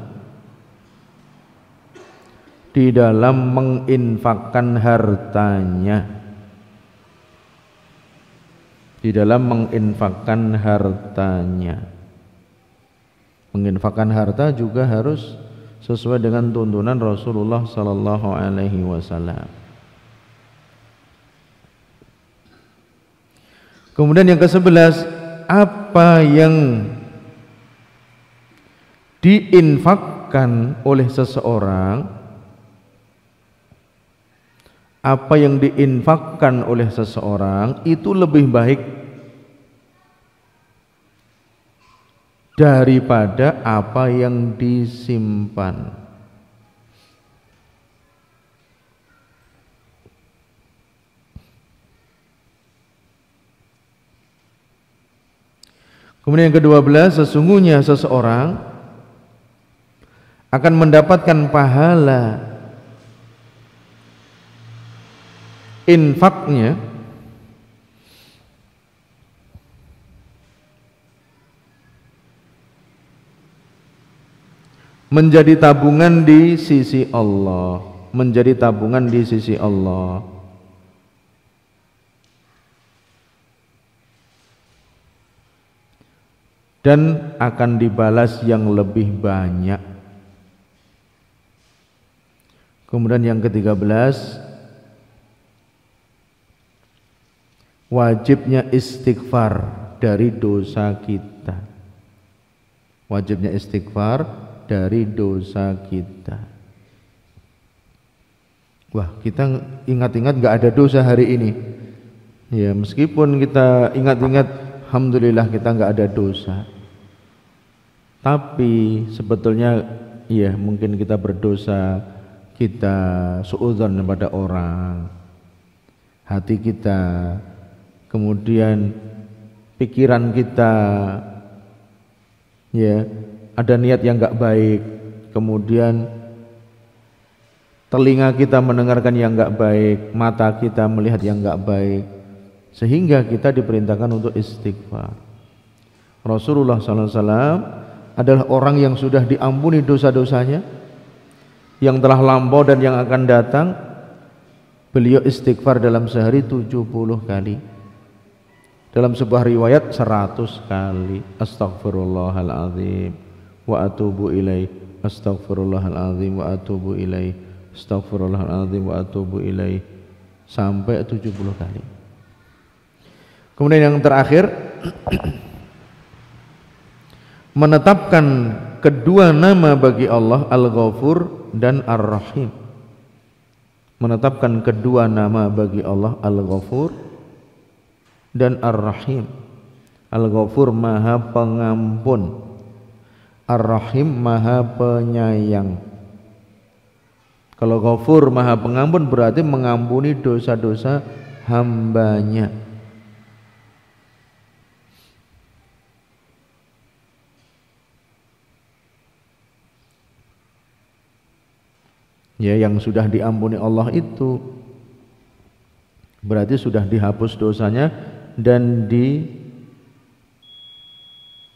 di dalam menginfakkan hartanya. Di dalam menginfakkan hartanya. Menginfakkan harta juga harus sesuai dengan tuntunan Rasulullah sallallahu alaihi wasallam. Kemudian yang ke-11, apa yang diinfakkan oleh seseorang, apa yang diinfakkan oleh seseorang itu lebih baik daripada apa yang disimpan. Kemudian yang ke-12, sesungguhnya seseorang akan mendapatkan pahala infaknya menjadi tabungan di sisi Allah, menjadi tabungan di sisi Allah. Dan akan dibalas yang lebih banyak. Kemudian yang ke-13, wajibnya istighfar dari dosa kita. Wajibnya istighfar dari dosa kita. Wah, kita ingat-ingat nggak ada dosa hari ini. Ya, meskipun kita ingat-ingat, alhamdulillah kita nggak ada dosa. Tapi sebetulnya, ya mungkin kita berdosa, kita suudzon kepada orang, hati kita, kemudian pikiran kita, ya ada niat yang nggak baik, kemudian telinga kita mendengarkan yang nggak baik, mata kita melihat yang nggak baik, sehingga kita diperintahkan untuk istighfar. Rasulullah SAW adalah orang yang sudah diampuni dosa-dosanya yang telah lampau dan yang akan datang. Beliau istighfar dalam sehari 70 kali, dalam sebuah riwayat 100 kali. Astaghfirullahaladzim wa atubu ilaih, astaghfirullahaladzim wa atubu ilaih, astaghfirullahaladzim wa atubu ilaih, sampai 70 kali. Kemudian yang terakhir, menetapkan kedua nama bagi Allah, Al-Ghafur dan Ar-Rahim. Menetapkan kedua nama bagi Allah, Al-Ghafur dan Ar-Rahim. Al-Ghafur maha pengampun, Ar-Rahim maha penyayang. Kalau Ghafur maha pengampun berarti mengampuni dosa-dosa hambanya. Ya, yang sudah diampuni Allah itu berarti sudah dihapus dosanya dan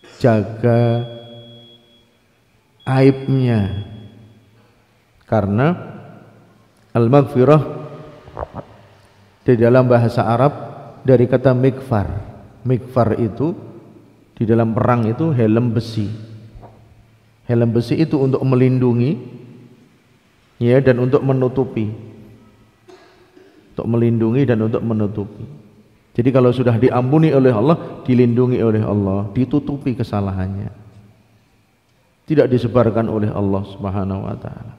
dijaga aibnya. Karena al-maghfirah di dalam bahasa Arab dari kata mikfar. Mikfar itu di dalam perang itu helm besi. Helm besi itu untuk melindungi, ya, dan untuk menutupi, untuk melindungi dan untuk menutupi. Jadi kalau sudah diampuni oleh Allah, dilindungi oleh Allah, ditutupi kesalahannya, tidak disebarkan oleh Allah Subhanahu wa ta'ala.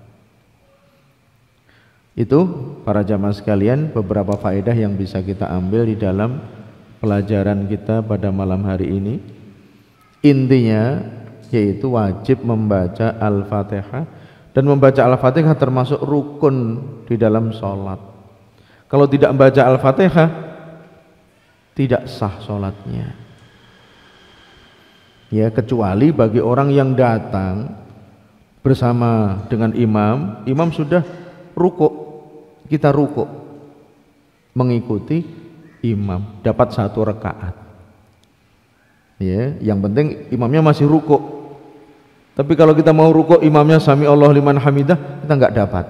Itu para jamaah sekalian beberapa faedah yang bisa kita ambil di dalam pelajaran kita pada malam hari ini. Intinya yaitu wajib membaca Al-Fatihah, dan membaca Al-Fatihah termasuk rukun di dalam sholat. Kalau tidak membaca Al-Fatihah, tidak sah sholatnya. Ya, kecuali bagi orang yang datang bersama dengan imam, imam sudah rukuk, kita rukuk mengikuti imam, dapat 1 rakaat. Ya, yang penting imamnya masih rukuk. Tapi kalau kita mau rukuk imamnya sami Allah liman hamidah, kita nggak dapat.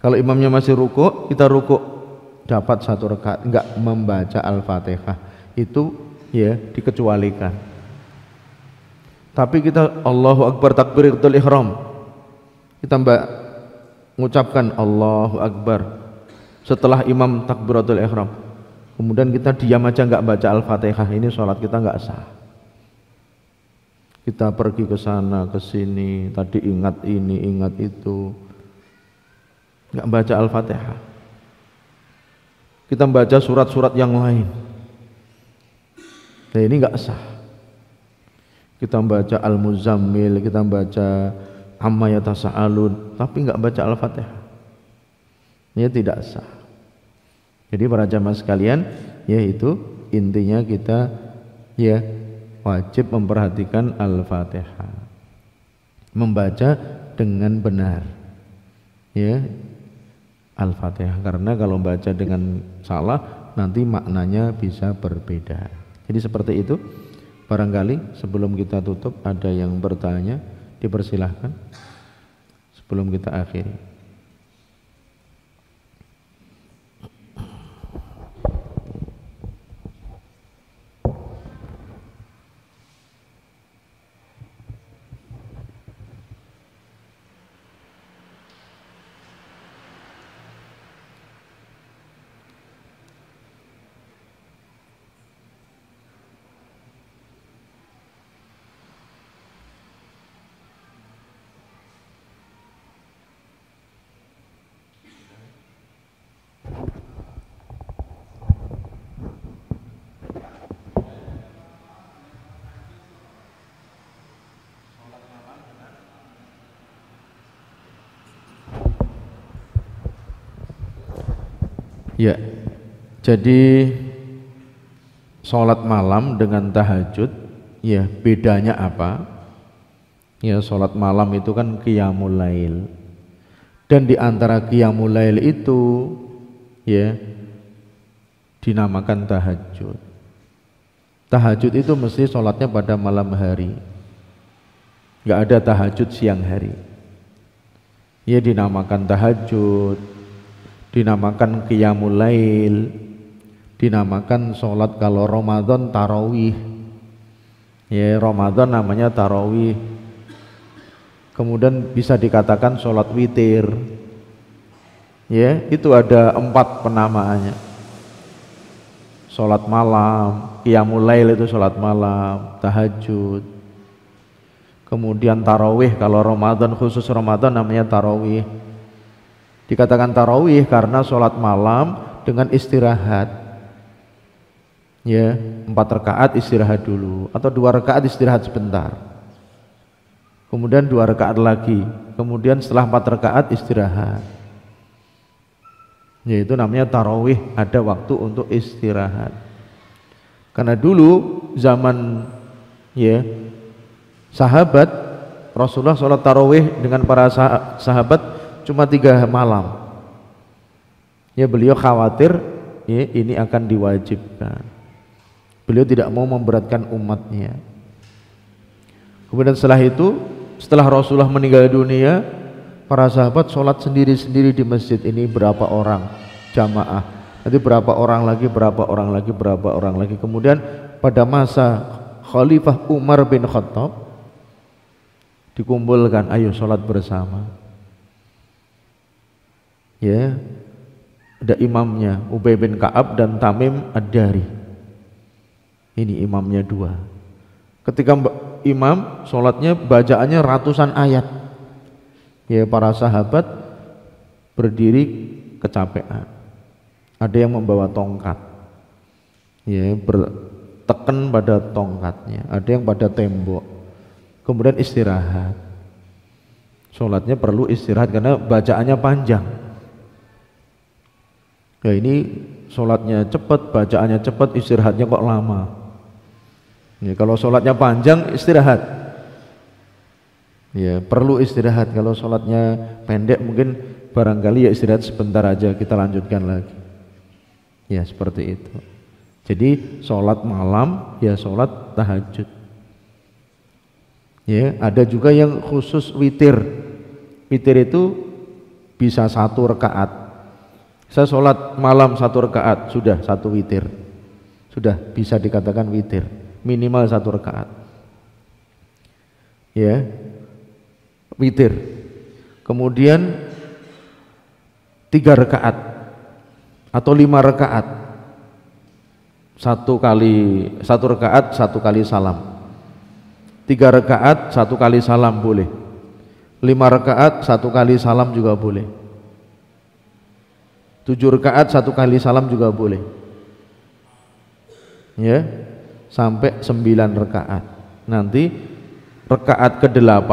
Kalau imamnya masih rukuk, kita rukuk dapat 1 rakaat, nggak membaca Al-Fatihah, itu ya dikecualikan. Tapi kita Allahu Akbar takbiratul ihram, kita mengucapkan Allahu Akbar setelah imam takbiratul ihram, kemudian kita diam aja nggak baca Al-Fatihah, ini sholat kita nggak sah. Kita pergi ke sana ke sini, tadi ingat ini ingat itu, nggak baca Al-Fatihah. Kita membaca surat-surat yang lain, nah ini nggak sah. Kita membaca Al-Muzammil, kita membaca Amma Yatasa'alun, tapi nggak baca Al-Fatihah, ini tidak sah. Jadi para jamaah sekalian, yaitu intinya kita ya wajib memperhatikan Al-Fatihah, membaca dengan benar ya Al-Fatihah, karena kalau baca dengan salah nanti maknanya bisa berbeda. Jadi seperti itu. Barangkali sebelum kita tutup ada yang bertanya, dipersilahkan sebelum kita akhiri. Ya, jadi sholat malam dengan tahajud, ya bedanya apa? Ya, sholat malam itu kan qiyamul lail, dan di antara qiyamul lail itu, ya, dinamakan tahajud. Tahajud itu mesti sholatnya pada malam hari, nggak ada tahajud siang hari. Ya, dinamakan tahajud, dinamakan qiyamul lail, dinamakan sholat kalau Ramadan tarawih. Ya, Ramadan namanya tarawih. Kemudian bisa dikatakan sholat witir. Ya, itu ada 4 penamaannya. Sholat malam, qiyamul lail itu sholat malam, tahajud. Kemudian tarawih, kalau Ramadan, khusus Ramadan namanya tarawih. Dikatakan tarawih karena sholat malam dengan istirahat. Ya, 4 rakaat istirahat dulu, atau 2 rakaat istirahat sebentar. Kemudian 2 rakaat lagi. Kemudian setelah 4 rakaat istirahat. Yaitu namanya tarawih, ada waktu untuk istirahat. Karena dulu zaman, ya, sahabat Rasulullah sholat tarawih dengan para sahabat cuma 3 malam. Ya, beliau khawatir, ya, ini akan diwajibkan. Beliau tidak mau memberatkan umatnya. Kemudian setelah itu, setelah Rasulullah meninggal dunia, para sahabat sholat sendiri-sendiri di masjid. Ini berapa orang jamaah, nanti berapa orang lagi, berapa orang lagi, berapa orang lagi. Kemudian pada masa Khalifah Umar bin Khattab dikumpulkan, ayo sholat bersama. Ya, ada imamnya Ubay bin Ka'ab dan Tamim Ad-Dari. Ini imamnya 2. Ketika imam sholatnya bacaannya ratusan ayat, ya, para sahabat berdiri kecapean. Ada yang membawa tongkat, ya, bertekan pada tongkatnya. Ada yang pada tembok. Kemudian istirahat. Sholatnya perlu istirahat karena bacaannya panjang. Ya, ini sholatnya cepat, bacaannya cepat, istirahatnya kok lama. Ya, kalau sholatnya panjang istirahat, ya, perlu istirahat. Kalau sholatnya pendek mungkin barangkali ya istirahat sebentar aja, kita lanjutkan lagi. Ya, seperti itu. Jadi sholat malam, ya sholat tahajud. Ya, ada juga yang khusus witir. Witir itu bisa 1 rakaat. Saya sholat malam 1 rakaat, sudah 1 witir. Sudah bisa dikatakan witir, minimal 1 rakaat. Ya, witir. Kemudian 3 rakaat atau 5 rakaat. 1 rakaat 1 kali salam. 3 rakaat 1 kali salam boleh. 5 rakaat 1 kali salam juga boleh. 7 rakaat 1 kali salam juga boleh. Ya, sampai 9 rakaat. Nanti rakaat ke-8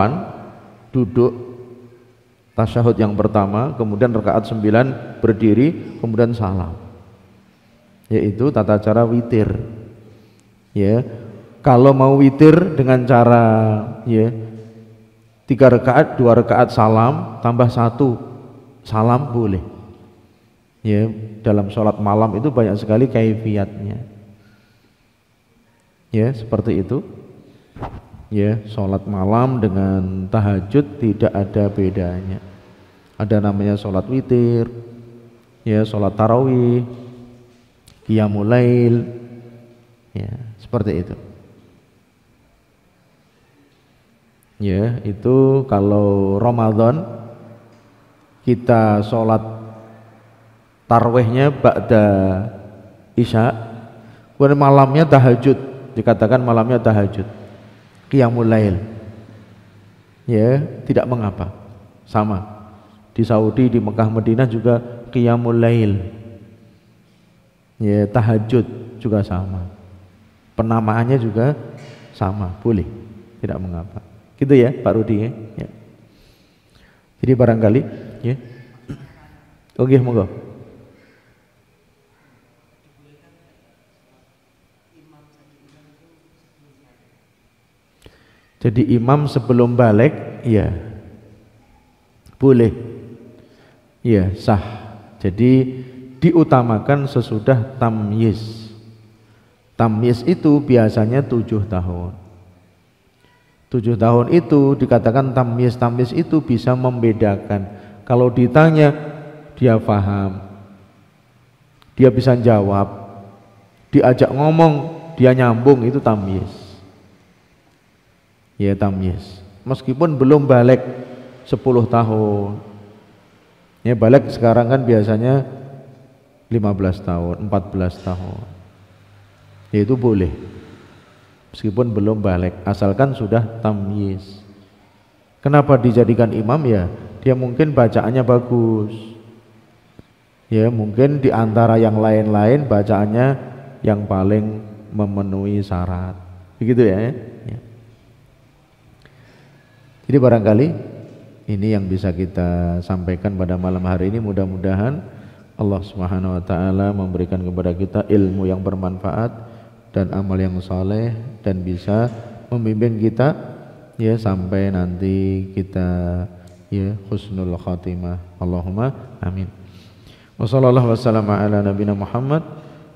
duduk tasyahud yang pertama, kemudian rakaat 9 berdiri, kemudian salam. Yaitu tata cara witir. Ya, kalau mau witir dengan cara, ya, 3 rakaat 2 rakaat salam tambah 1 salam boleh. Ya, dalam sholat malam itu banyak sekali kaifiyatnya. Ya, seperti itu. Ya, sholat malam dengan tahajud tidak ada bedanya. Ada namanya sholat witir, ya, sholat tarawih, qiyamul lail, ya, seperti itu. Ya, itu kalau Ramadan kita sholat tarawihnya ba'da isya, kemudian malamnya tahajud, dikatakan malamnya tahajud, qiyamul lail. Ya, tidak mengapa, sama di Saudi, di Mekah, Madinah juga qiyamul lail. Ya, tahajud juga sama, penamaannya juga sama, boleh, tidak mengapa. Gitu ya Pak Rudi, ya. Jadi barangkali, ya. Oke, monggo. Jadi imam sebelum balik ya boleh, ya sah. Jadi diutamakan sesudah tamyiz. Tamyiz itu biasanya 7 tahun. 7 tahun itu dikatakan tamyiz. Tamyiz itu bisa membedakan. Kalau ditanya dia paham, dia bisa jawab, diajak ngomong dia nyambung, itu tamyiz. Ya tamyiz. Meskipun belum balik 10 tahun. Ya balik sekarang kan biasanya 15 tahun, 14 tahun. Ya itu boleh. Meskipun belum balik, asalkan sudah tamyiz. Kenapa dijadikan imam ya? Dia mungkin bacaannya bagus. Ya mungkin di antara yang lain-lain bacaannya yang paling memenuhi syarat. Begitu ya. Ya. Jadi barangkali ini yang bisa kita sampaikan pada malam hari ini. Mudah-mudahan Allah Subhanahu wa taala memberikan kepada kita ilmu yang bermanfaat dan amal yang saleh, dan bisa membimbing kita ya sampai nanti kita ya husnul khatimah. Allahumma amin. Wa sallallahu wasallam ala nabiyina Muhammad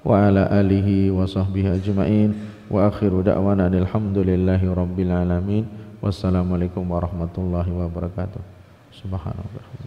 wa ala alihi wa sahbihi ajma'in, wa akhiru da'wana alhamdulillahi rabbil alamin. Wassalamualaikum warahmatullahi wabarakatuh. Subhanallah.